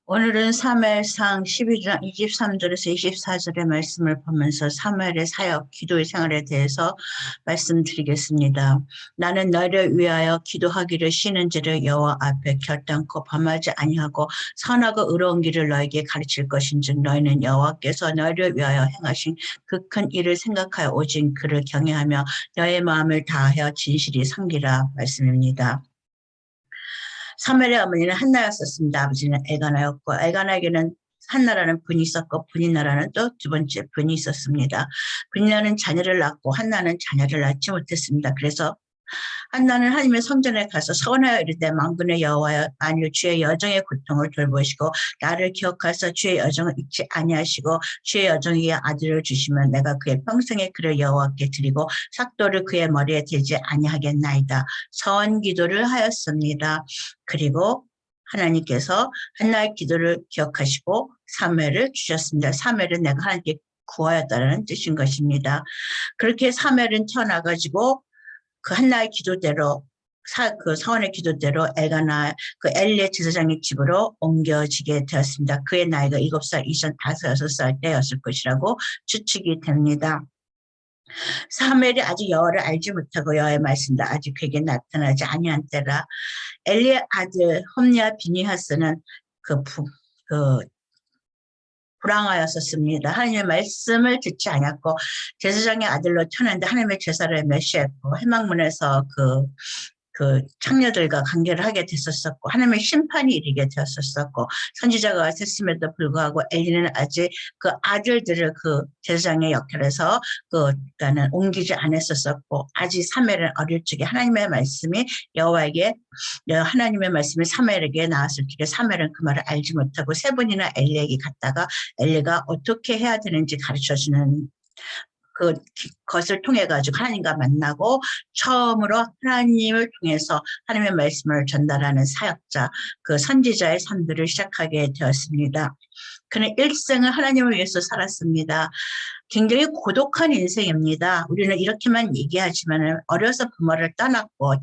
오늘은 사무엘상 12장 23절에서 24절의 말씀을 보면서 사무엘의 사역, 기도의 생활에 대해서 말씀드리겠습니다. 나는 너를 위하여 기도하기를 쉬는지를 여호와 앞에 결단코 범하지 아니하고 선하고 의로운 길을 너에게 가르칠 것인즉 너희는 여호와께서 너희를 위하여 행하신 그 큰 일을 생각하여 오직 그를 경외하며 너의 마음을 다하여 진실이 섬기라 말씀입니다. 사무엘의 어머니는 한나였었습니다. 아버지는 엘가나였고 엘가나에게는 한나라는 분이 있었고 분이나라는 또 두 번째 분이 있었습니다. 분이나는 자녀를 낳고 한나는 자녀를 낳지 못했습니다. 그래서 한나는 하나님의 성전에 가서 서원하여 이르되 만군의 여호와여 만일 주의 여정의 고통을 돌보시고 나를 기억하사 주의 여정을 잊지 아니하시고 주의 여정에게 아들을 주시면 내가 그의 평생에 그를 여호와께 드리고 삭도를 그의 머리에 대지 아니하겠나이다. 서원 기도를 하였습니다. 그리고 하나님께서 한나의 기도를 기억하시고 사무엘을 주셨습니다. 사무엘은 내가 하나님께 구하였다는 뜻인 것입니다. 그렇게 사무엘은 태어나가지고 그 한나의 기도대로 그 사원의 기도대로 엘가나 그 엘리의 제사장의 집으로 옮겨지게 되었습니다. 그의 나이가 7살, 6살 때였을 것이라고 추측이 됩니다. 사무엘이 아직 여호와를 알지 못하고 여호와의 말씀도 아직 그에게 나타나지 아니한 때라 엘리의 아들 홈리와 비니하스는 불황하였었습니다. 하나님의 말씀을 듣지 않았고 제사장의 아들로 태어났는데 하나님의 제사를 멸시했고 회막문에서 그 창녀들과 관계를 하게 됐었고 하나님의 심판이 이르게 되었었고 선지자가 왔음에도 불구하고 엘리는 아직 그 아들들을 그 제사장의 역할에서 그러니까는 옮기지 않았었고 아직 사무엘은 어릴 적에 하나님의 말씀이 여호와에게 하나님의 말씀이 사무엘에게 나왔을 적에 사무엘은 그 말을 알지 못하고 세 번이나 엘리에게 갔다가 엘리가 어떻게 해야 되는지 가르쳐주는 그것을 통해 가지고 하나님과 만나고 처음으로 하나님을 통해서 하나님의 말씀을 전달하는 사역자, 그 선지자의 삶들을 시작하게 되었습니다. 그는 일생을 하나님을 위해서 살았습니다. 굉장히 고독한 인생입니다. 우리는 이렇게만 얘기하지만 어려서 부모를 떠났고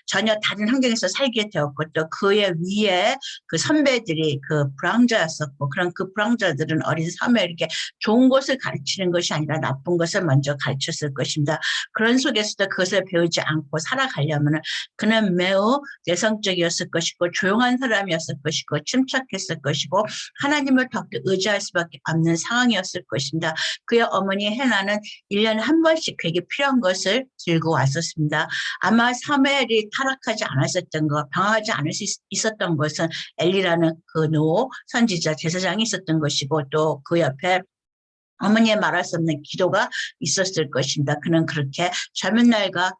전혀 다른 환경에서 살게 되었고 또 그의 위에 그 선배들이 그 불황자였었고 그런 그 불황자들은 어린 사무엘에게 좋은 것을 가르치는 것이 아니라 나쁜 것을 먼저 가르쳤을 것입니다. 그런 속에서도 그것을 배우지 않고 살아가려면 그는 매우 내성적이었을 것이고 조용한 사람이었을 것이고 침착했을 것이고 하나님을 덕게 의지할 수밖에 없는 상황이었을 것입니다. 그의 어머니 헤나는 1년에 한 번씩 그에게 필요한 것을 들고 왔었습니다. 아마 사무엘이 타락하지 않았었던 것, 방황하지 않을 수 있었던 것은 엘리라는 그 노 선지자 제사장이 있었던 것이고 또 그 옆에 어머니의 말할 수 없는 기도가 있었을 것입니다. 그는 그렇게 젊은 날과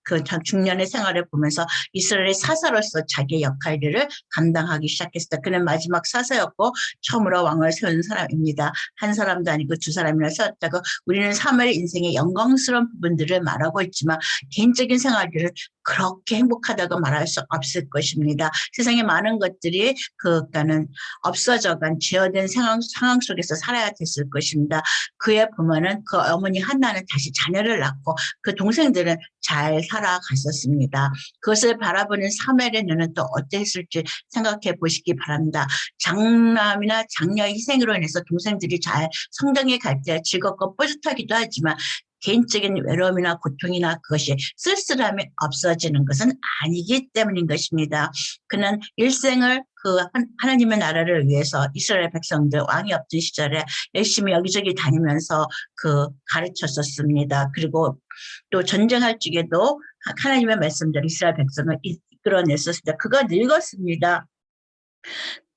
그 중년의 생활을 보면서 이스라엘의 사사로서 자기의 역할들을 감당하기 시작했습니다. 그는 마지막 사사였고 처음으로 왕을 세운 사람입니다. 한 사람도 아니고 두 사람이나 세웠다고 우리는 사무엘 인생의 영광스러운 부분들을 말하고 있지만 개인적인 생활들을 그렇게 행복하다고 말할 수 없을 것입니다. 세상에 많은 것들이 그러니까는 없어져간 죄어된 상황 속에서 살아야 됐을 것입니다. 그의 부모는 그 어머니 한나는 다시 자녀를 낳고 그 동생들은 잘 살아갔었습니다. 그것을 바라보는 사무엘의 눈은 또 어땠을지 생각해 보시기 바랍니다. 장남이나 장녀의 희생으로 인해서 동생들이 잘 성장해 갈 때 즐겁고 뿌듯하기도 하지만 개인적인 외로움이나 고통이나 그것이 쓸쓸함이 없어지는 것은 아니기 때문인 것입니다. 그는 일생을 그 하나님의 나라를 위해서 이스라엘 백성들 왕이 없던 시절에 열심히 여기저기 다니면서 가르쳤었습니다. 그리고 또 전쟁할 적에도 하나님의 말씀대로 이스라엘 백성을 이끌어냈었습니다. 그가 늙었습니다.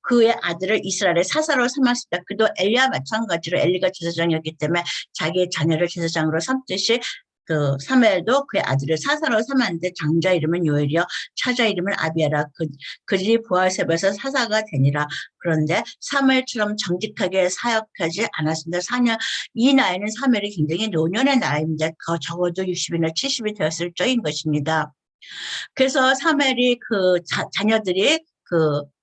그의 아들을 이스라엘의 사사로 삼았습니다. 그도 엘리와 마찬가지로 엘리가 제사장이었기 때문에 자기의 자녀를 제사장으로 삼듯이 그 사무엘도 그의 아들을 사사로 삼았는데 장자 이름은 요엘이요 차자 이름은 아비야라 그들이 부하셉에서 사사가 되니라. 그런데 사무엘처럼 정직하게 사역하지 않았습니다. 이 나이는 사무엘이 굉장히 노년의 나이입니다. 적어도 60이나 70이 되었을 적인 것입니다. 그래서 사무엘이 자녀들이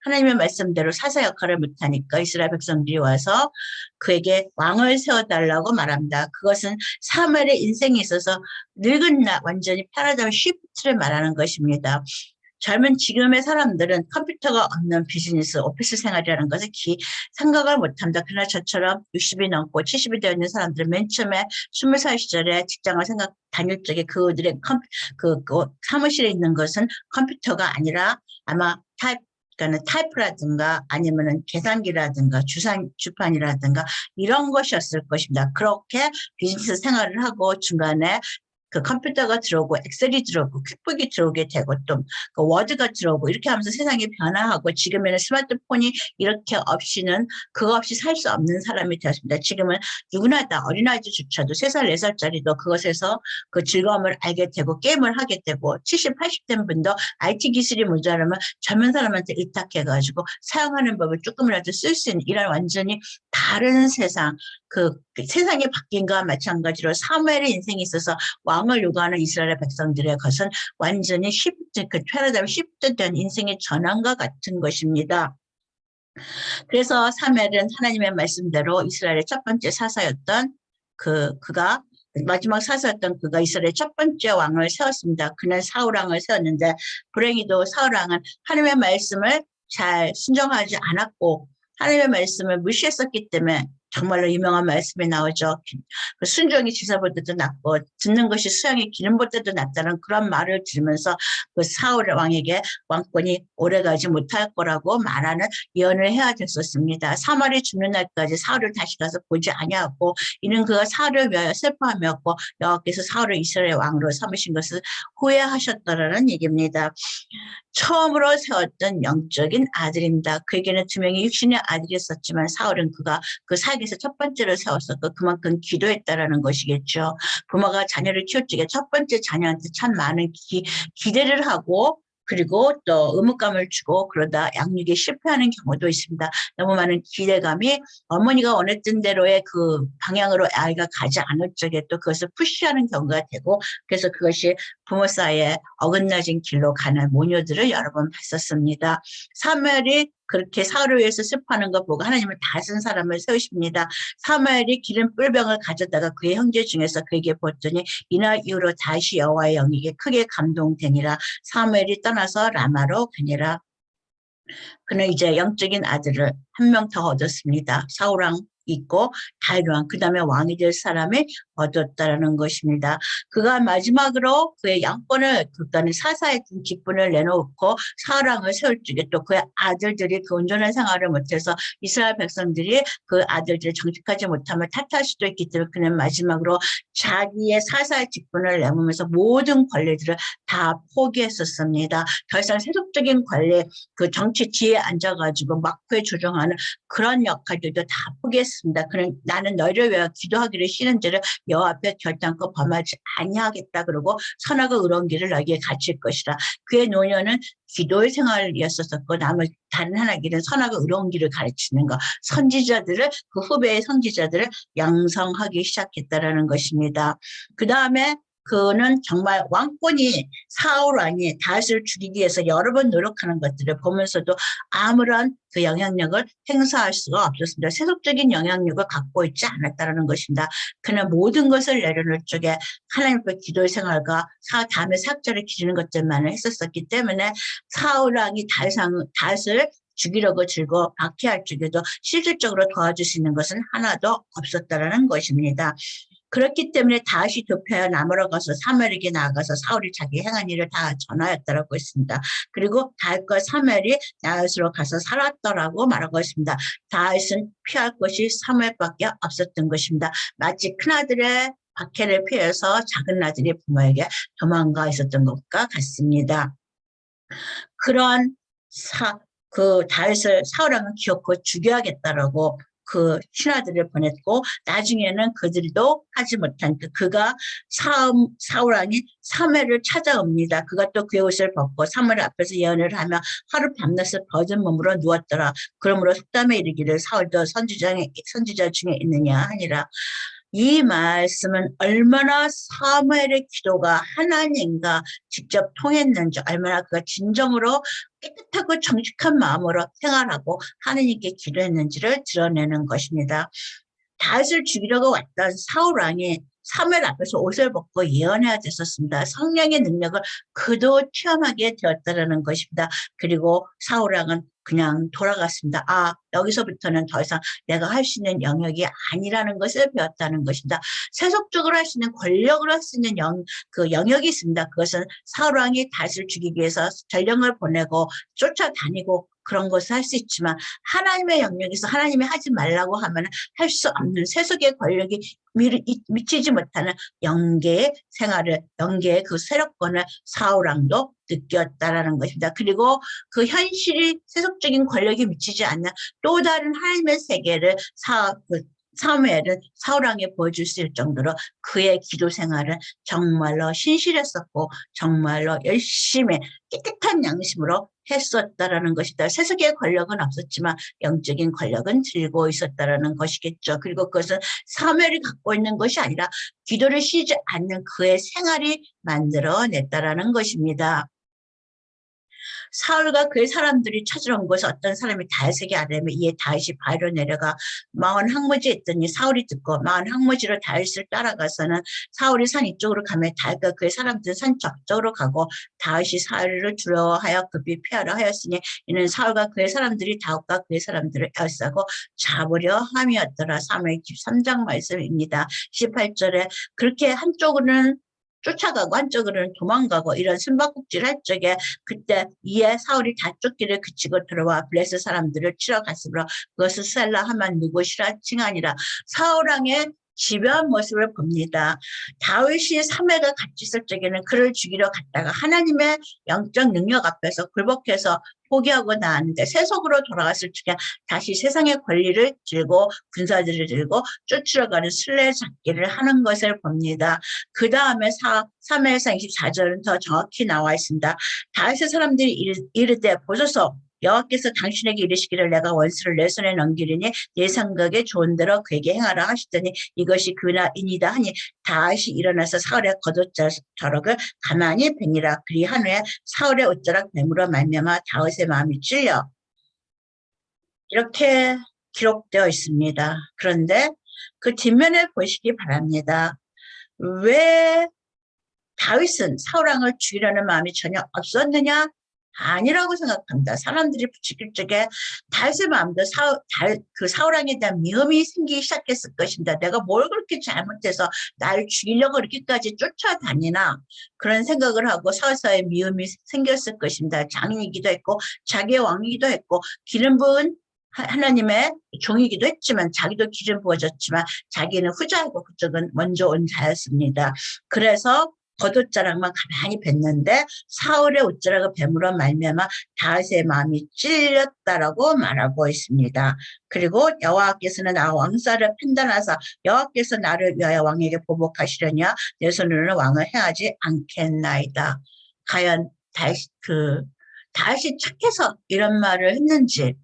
하나님의 말씀대로 사사 역할을 못하니까 이스라엘 백성들이 와서 그에게 왕을 세워달라고 말합니다. 그것은 사무엘의 인생에 있어서 늙은 나 완전히 패러다임 시프트를 말하는 것입니다. 젊은 지금의 사람들은 컴퓨터가 없는 비즈니스, 오피스 생활이라는 것을 생각을 못합니다. 그러나 저처럼 60이 넘고 70이 되어 있는 사람들은 맨 처음에 20살 시절에 직장을 다닐 적에 그들의 그 사무실에 있는 것은 컴퓨터가 아니라 아마 그러니까 타이프라든가 아니면은 계산기라든가 주판이라든가 이런 것이었을 것입니다. 그렇게 비즈니스 생활을 하고 중간에 그 컴퓨터가 들어오고 엑셀이 들어오고 퀵북이 들어오게 되고 또 그 워드가 들어오고 이렇게 하면서 세상이 변화하고 지금에는 스마트폰이 이렇게 없이는 그거 없이 살 수 없는 사람이 되었습니다. 지금은 누구나 다 어린아이조차도 3살, 4살짜리도 그것에서 그 즐거움을 알게 되고 게임을 하게 되고 70, 80된 분도 IT 기술이 모자라면 젊은 사람한테 의탁해가지고 사용하는 법을 조금이라도 쓸 수 있는 이런 완전히 다른 세상 그 세상이 바뀐 것과 마찬가지로 사무엘의 인생에 있어서 왕을 요구하는 이스라엘 백성들의 것은 완전히 그 패러다임 시프트 된 인생의 전환과 같은 것입니다. 그래서 사무엘은 하나님의 말씀대로 이스라엘의 첫 번째 사사였던 그가 마지막 사사였던 그가 이스라엘의 첫 번째 왕을 세웠습니다. 그는 사울왕을 세웠는데 불행히도 사울왕은 하나님의 말씀을 잘 순종하지 않았고 하나님의 말씀을 무시했었기 때문에 정말로 유명한 말씀이 나오죠. 순종이 지사보다도 낫고 듣는 것이 수양의 기름보다도 낫다는 그런 말을 들으면서 그 사울 왕에게 왕권이 오래가지 못할 거라고 말하는 예언을 해야 됐었습니다. 사마리 죽는 날까지 사울을 다시 가서 보지 아니하고 이는 그가 사울을 위하여 슬퍼함이었고 여호와께서 사울을 이스라엘 왕으로 삼으신 것을 후회하셨다라는 얘기입니다. 처음으로 세웠던 영적인 아들입니다. 그에게는 2명의 육신의 아들이 있었지만 사울은 그가 그 사기에서 첫 번째로 세웠었고 그만큼 기도했다라는 것이겠죠. 부모가 자녀를 키울 적에 첫 번째 자녀한테 참 많은 기대를 하고 그리고 또 의무감을 주고 그러다 양육에 실패하는 경우도 있습니다. 너무 많은 기대감이 어머니가 원했던 대로의 그 방향으로 아이가 가지 않을 적에 또 그것을 푸시하는 경우가 되고 그래서 그것이 부모 사이에 어긋나진 길로 가는 모녀들을 여러 번 봤었습니다. 사무엘이 그렇게 사울을 위해서 슬퍼하는 것 보고 하나님은 다른 사람을 세우십니다. 사무엘이 기름 뿔병을 가져다가 그의 형제 중에서 그에게 보았더니 이날 이후로 다시 여호와의 영에게 크게 감동되니라. 사무엘이 떠나서 라마로 가니라. 그는 이제 영적인 아들을 한 명 더 얻었습니다. 사울왕 있고 다윗왕 그 다음에 왕이 될 사람을 얻었다라는 것입니다. 그가 마지막으로 그의 양권을 그러니까 사사의 직분을 내놓고 사울왕을 세울 적에 또 그의 아들들이 그 온전한 생활을 못해서 이스라엘 백성들이 그 아들들을 정직하지 못하면 탓할 수도 있기 때문에 그는 마지막으로 자기의 사사의 직분을 내놓으면서 모든 권리들을 다 포기했었습니다. 더 이상 세속적인 권리 그 정치 지에 앉아가지고 막부에 조정하는 그런 역할들도 다 포기했습니다. 그는 나는 너희를 위하여 기도하기를 싫은지를 여호와 앞에 결단코 범하지 아니하겠다. 그러고 선하고 의로운 길을 너희에게 가르칠 것이라. 그의 노년은 기도의 생활이었었고 다른 하나의 길은 선하고 의로운 길을 가르치는 것. 선지자들을 그 후배의 선지자들을 양성하기 시작했다라는 것입니다. 그 다음에 그는 정말 왕권이 사울 왕이 다윗을 죽이기 위해서 여러 번 노력하는 것들을 보면서도 아무런 그 영향력을 행사할 수가 없었습니다. 세속적인 영향력을 갖고 있지 않았다는 것입니다. 그는 모든 것을 내려놓을 적에 하나님 앞에 기도의 생활과 다음에 사역자를 기르는 것들만을 했었기 때문에 사울 왕이 다윗을 죽이려고 들고 박해할 적에도 실질적으로 도와줄 수 있는 것은 하나도 없었다는 것입니다. 그렇기 때문에 다윗이 급하여 나무로 가서 사무엘에게 나아가서 사울이 자기 행한 일을 다 전하였다라고 했습니다. 그리고 다윗과 사무엘이 나윗으로 가서 살았더라고 말하고 있습니다. 다윗은 피할 것이 사무엘밖에 없었던 것입니다. 마치 큰아들의 박해를 피해서 작은 아들이 부모에게 도망가 있었던 것과 같습니다. 그런 다윗을 사울왕은 기어코 죽여야겠다라고 그 신하들을 보냈고 나중에는 그들도 하지 못한 그가 사울왕이 사무엘을 찾아옵니다. 그가 또 그의 옷을 벗고 사무엘 앞에서 예언을 하며 하루 밤낮을 벗은 몸으로 누웠더라. 그러므로 속담에 이르기를 사울도 선지자 중에 있느냐 하니라. 이 말씀은 얼마나 사무엘의 기도가 하나님과 직접 통했는지 얼마나 그가 진정으로 깨끗하고 정직한 마음으로 생활하고 하나님께 기도했는지를 드러내는 것입니다. 다윗을 죽이려고 왔던 사울 왕이 사무엘 앞에서 옷을 벗고 예언해야 됐었습니다. 성령의 능력을 그도 체험하게 되었다는 것입니다. 그리고 사울 왕은 그냥 돌아갔습니다. 아, 여기서부터는 더 이상 내가 할 수 있는 영역이 아니라는 것을 배웠다는 것입니다. 세속적으로 할 수 있는 권력으로 할 수 있는 그 영역이 있습니다. 그것은 사울 왕이 다윗을 죽이기 위해서 전령을 보내고 쫓아다니고 그런 것을 할 수 있지만 하나님의 영역에서 하나님이 하지 말라고 하면 할 수 없는 세속의 권력이 미치지 못하는 영계의 생활을, 영계의 그 세력권을 사울 왕도 느꼈다라는 것입니다. 그리고 그 현실이 세속적인 권력이 미치지 않는 또 다른 하나님의 세계를 사무엘은 사울 왕에 보여줄 수 있을 정도로 그의 기도 생활은 정말로 신실했었고 정말로 열심히 깨끗한 양심으로 했었다라는 것이다. 세속의 권력은 없었지만 영적인 권력은 들고 있었다라는 것이겠죠. 그리고 그것은 사무엘이 갖고 있는 것이 아니라 기도를 쉬지 않는 그의 생활이 만들어냈다라는 것입니다. 사울과 그의 사람들이 찾으러 온 곳에 어떤 사람이 다윗에게 아뢰며 이에 다윗이 바위로 내려가 마온 항무지에 있더니 사울이 듣고 마온 항무지로 다윗을 따라가서는 사울이 산 이쪽으로 가며 다윗과 그의 사람들은 산 저쪽으로 가고 다윗이 사울을 두려워하여 급히 피하려 하였으니 이는 사울과 그의 사람들이 다윗과 그의 사람들을 애워싸고 잡으려 함이었더라. 사무엘 13장 말씀입니다. 18절에 그렇게 한쪽으로는 쫓아가고 한쪽으로는 도망가고 이런 숨바꼭질 할 적에 그때 이에 사울이 다 쫓기를 그치고 들어와 블레셋 사람들을 치러 갔으므로 그것을 셀라 하만 누구시라 칭하니라. 사울 왕의 집요한 모습을 봅니다. 다윗이 사무엘과 같이 있을 적에는 그를 죽이러 갔다가 하나님의 영적 능력 앞에서 굴복해서 포기하고 나왔는데 세속으로 돌아갔을 적에 다시 세상의 권리를 들고 군사들을 들고 쫓으러 가는 술래잡기를 하는 것을 봅니다. 그 다음에 사무엘상 24절은 더 정확히 나와 있습니다. 다윗의 사람들이 이르되 보소서 여호와께서 당신에게 이르시기를 내가 원수를 내 손에 넘기리니 내 생각에 좋은 대로 그에게 행하라 하시더니 이것이 그날이니이다 하니 다윗이 일어나서 사울의 겉옷자락을 가만히 베니라. 그리한 후에 사울의 옷자락 뱀으로 말미암아 다윗의 마음이 찔려 이렇게 기록되어 있습니다. 그런데 그 뒷면을 보시기 바랍니다. 왜 다윗은 사울 왕을 죽이려는 마음이 전혀 없었느냐? 아니라고 생각합니다. 사람들이 붙이길 적에 다윗의 마음도 사울 왕에 대한 미움이 생기기 시작했을 것입니다. 내가 뭘 그렇게 잘못해서 나를 죽이려고 그렇게까지 쫓아다니나 그런 생각을 하고 사울사의 미움이 생겼을 것입니다. 장인이기도 했고 자기의 왕이기도 했고 기름 부은 하나님의 종이기도 했지만 자기도 기름 부어졌지만 자기는 후자이고 그쪽은 먼저 온 자였습니다. 그래서 겉옷자락만 가만히 뵀는데 사울의 옷자락을 뱀으로 말미암아 다윗의 마음이 찔렸다라고 말하고 있습니다. 그리고 여호와께서는 나 왕사를 판단하사 여호와께서 나를 위하여 왕에게 보복하시려냐 내 손으로는 왕을 행하지 않겠나이다. 과연 다윗이 착해서 이런 말을 했는지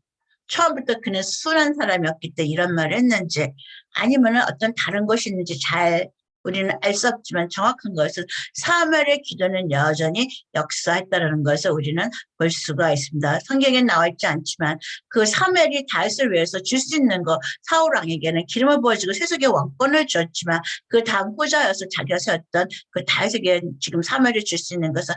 처음부터 그는 순한 사람이었기 때문에 이런 말을 했는지 아니면 어떤 다른 것이 있는지 잘 우리는 알 수 없지만 정확한 것은 사무엘의 기도는 여전히 역사했다는 것을 우리는 볼 수가 있습니다. 성경에 나와 있지 않지만 그 사무엘이 다윗을 위해서 줄 수 있는 것 사울 왕에게는 기름을 부어주고 세속의 왕권을 줬지만 그 다음 후자여서 자기가 세웠던 그 다윗에게 지금 사무엘이 줄 수 있는 것은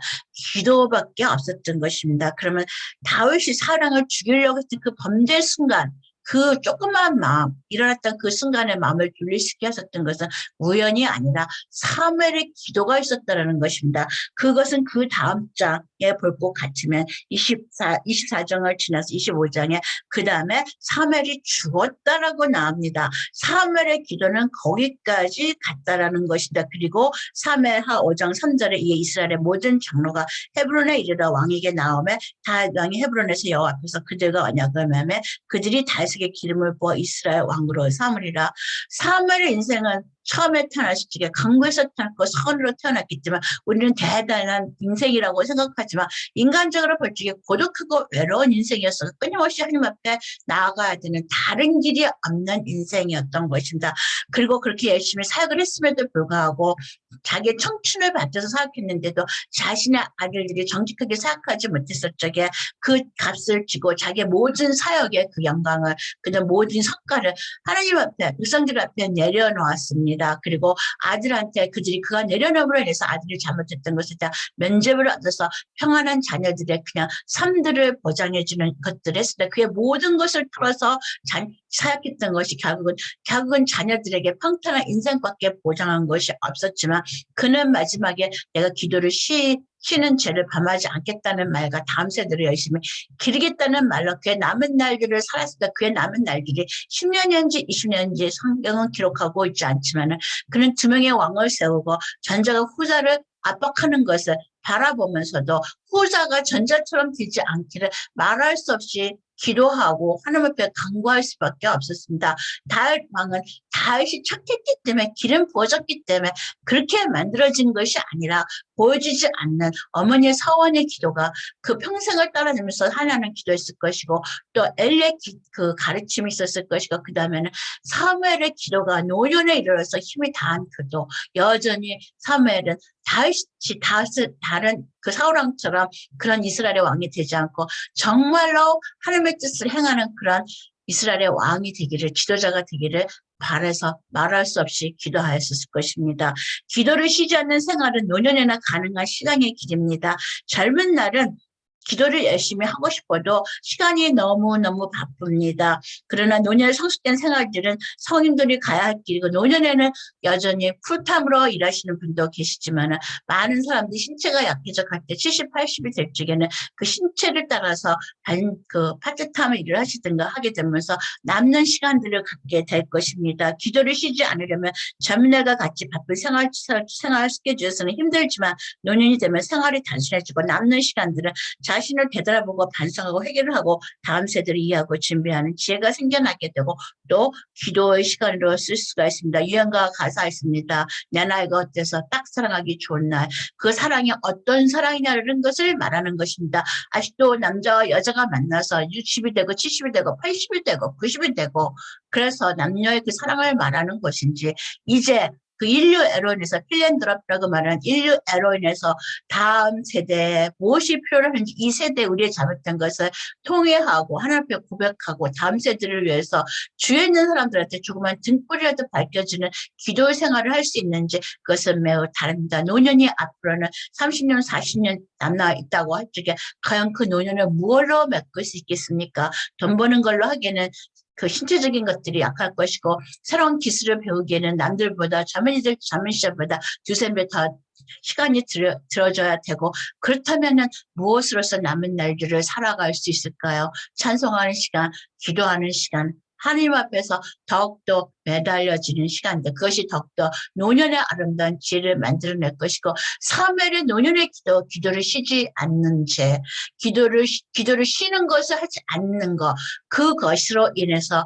기도밖에 없었던 것입니다. 그러면 다윗이 사울 왕을 죽이려고 했던 그 범죄 순간 그 조그마한 마음, 일어났던 그 순간의 마음을 분리시켜 했었던 것은 우연이 아니라 사무엘의 기도가 있었다는 것입니다. 그것은 그 다음 장에 볼 것 같으면 24장을 지나서 25장에 그 다음에 사무엘이 죽었다라고 나옵니다. 사무엘의 기도는 거기까지 갔다라는 것이다. 그리고 사무엘하 5장 3절에 이에 이스라엘의 모든 장로가 헤브론에 이르러 왕에게 나오매 다윗 왕이 헤브론에서 여호와 앞에서 그들과 언약을 맺매 그들이 다윗에게 기름을 부어 이스라엘 왕으로 삼으리라. 사무엘의 인생은 처음에 태어났을 적에 강구에서 태어났고 선으로 태어났기 때문에 우리는 대단한 인생이라고 생각하지만 인간적으로 볼 적에 고독하고 외로운 인생이었어. 끊임없이 하나님 앞에 나아가야 되는 다른 길이 없는 인생이었던 것입니다. 그리고 그렇게 열심히 사역을 했음에도 불구하고 자기의 청춘을 바쳐서 사역했는데도 자신의 아들들이 정직하게 사역하지 못했을 적에 그 값을 지고 자기의 모든 사역의 그 영광을 그냥 모든 성과를 하나님 앞에 백성들 앞에 내려놓았습니다. 있습니다. 그리고 아들한테 그가 내려놓음으로 인해서 아들이 잘못했던 것에 대한 면죄부를 얻어서 평안한 자녀들의 그냥 삶들을 보장해주는 것들을 했을 때 그의 모든 것을 털어서 사역했던 것이 결국은 자녀들에게 평탄한 인생밖에 보장한 것이 없었지만 그는 마지막에 내가 기도를 쉬는 죄를 범하지 않겠다는 말과 다음 세대를 열심히 기르겠다는 말로 그의 남은 날들을 살았을 때 그의 남은 날들이 10년인지 20년인지 성경은 기록하고 있지 않지만 그는 두 명의 왕을 세우고 전자가 후자를 압박하는 것을 바라보면서도 후자가 전자처럼 되지 않기를 말할 수 없이 기도하고 하나님 앞에 간구할 수밖에 없었습니다. 다윗 왕은 다윗이 착했기 때문에 기름 부어졌기 때문에 그렇게 만들어진 것이 아니라 보여지지 않는 어머니의 서원의 기도가 그 평생을 따라다니면서 하나는 기도했을 것이고 또 엘리의 그 가르침이 있었을 것이고 그 다음에는 사무엘의 기도가 노년에 이르러서 힘이 다한 기도 여전히 사무엘은 다른 그 사울왕처럼 그런 이스라엘의 왕이 되지 않고 정말로 하나님의 뜻을 행하는 그런 이스라엘의 왕이 되기를 지도자가 되기를 바라서 말할 수 없이 기도하였을 것입니다. 기도를 쉬지 않는 생활은 노년에나 가능한 시간의 길입니다. 젊은 날은 기도를 열심히 하고 싶어도 시간이 너무너무 바쁩니다. 그러나 노년에 성숙된 생활들은 성인들이 가야 할 길이고 노년에는 여전히 풀타임으로 일하시는 분도 계시지만 많은 사람들이 신체가 약해져 갈 때 70, 80이 될 적에는 그 신체를 따라서 파트타임을 일을 하시든가 하게 되면서 남는 시간들을 갖게 될 것입니다. 기도를 쉬지 않으려면 젊은이가 같이 바쁜 생활 스케줄에서는 힘들지만 노년이 되면 생활이 단순해지고 남는 시간들은 자신을 되돌아보고 반성하고 회개를 하고 다음 세대를 이해하고 준비하는 지혜가 생겨나게 되고 또 기도의 시간으로 쓸 수가 있습니다. 유행가 가사 있습니다. 내 나이가 어때서 딱 사랑하기 좋은 날. 그 사랑이 어떤 사랑이냐는 것을 말하는 것입니다. 아직도 남자와 여자가 만나서 60이 되고 70이 되고 80이 되고 90이 되고 그래서 남녀의 그 사랑을 말하는 것인지 이제 그 인류 애로 인해서 필랜드롭이라고 말하는 인류 애로 인해서 다음 세대에 무엇이 필요한지 이 세대에 우리의 잘못된 것을 통회하고 하나님 앞에 고백하고 다음 세대를 위해서 주위에 있는 사람들한테 조그만 등불이라도 밝혀주는 기도 생활을 할 수 있는지 그것은 매우 다릅니다. 노년이 앞으로는 30년, 40년 남아 있다고 할 적에 과연 그 노년을 무엇으로 메꿀 수 있겠습니까? 돈 버는 걸로 하기에는 그 신체적인 것들이 약할 것이고 새로운 기술을 배우기에는 남들보다 젊은 시절보다 두세 배 더 시간이 들어줘야 되고 그렇다면은 무엇으로서 남은 날들을 살아갈 수 있을까요? 찬송하는 시간, 기도하는 시간, 하나님 앞에서 더욱더 매달려지는 시간들 그것이 더욱더 노년의 아름다운 지혜를 만들어낼 것이고 사무엘의 노년의 기도를 쉬지 않는 죄 기도를 쉬는 것을 하지 않는 것 그것으로 인해서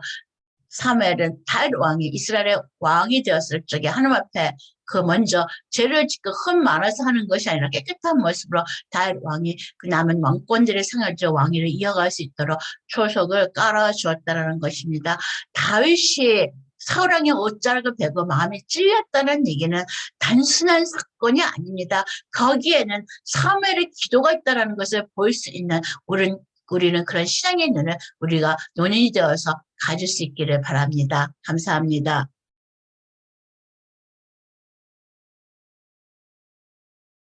사무엘은 다윗 왕이 이스라엘의 왕이 되었을 적에 하나님 앞에 그 먼저 죄를 짓고 흠 많아서 하는 것이 아니라 깨끗한 모습으로 다윗 왕이 그 남은 왕권들의 생활적 왕위를 이어갈 수 있도록 초석을 깔아주었다는 것입니다. 다윗이 사울왕의 옷자락을 베고 마음이 찔렸다는 얘기는 단순한 사건이 아닙니다. 거기에는 사무엘의 기도가 있다는 것을 볼 수 있는 우리는 그런 신앙의 눈을 우리가 노년이 되어서 가질 수 있기를 바랍니다. 감사합니다.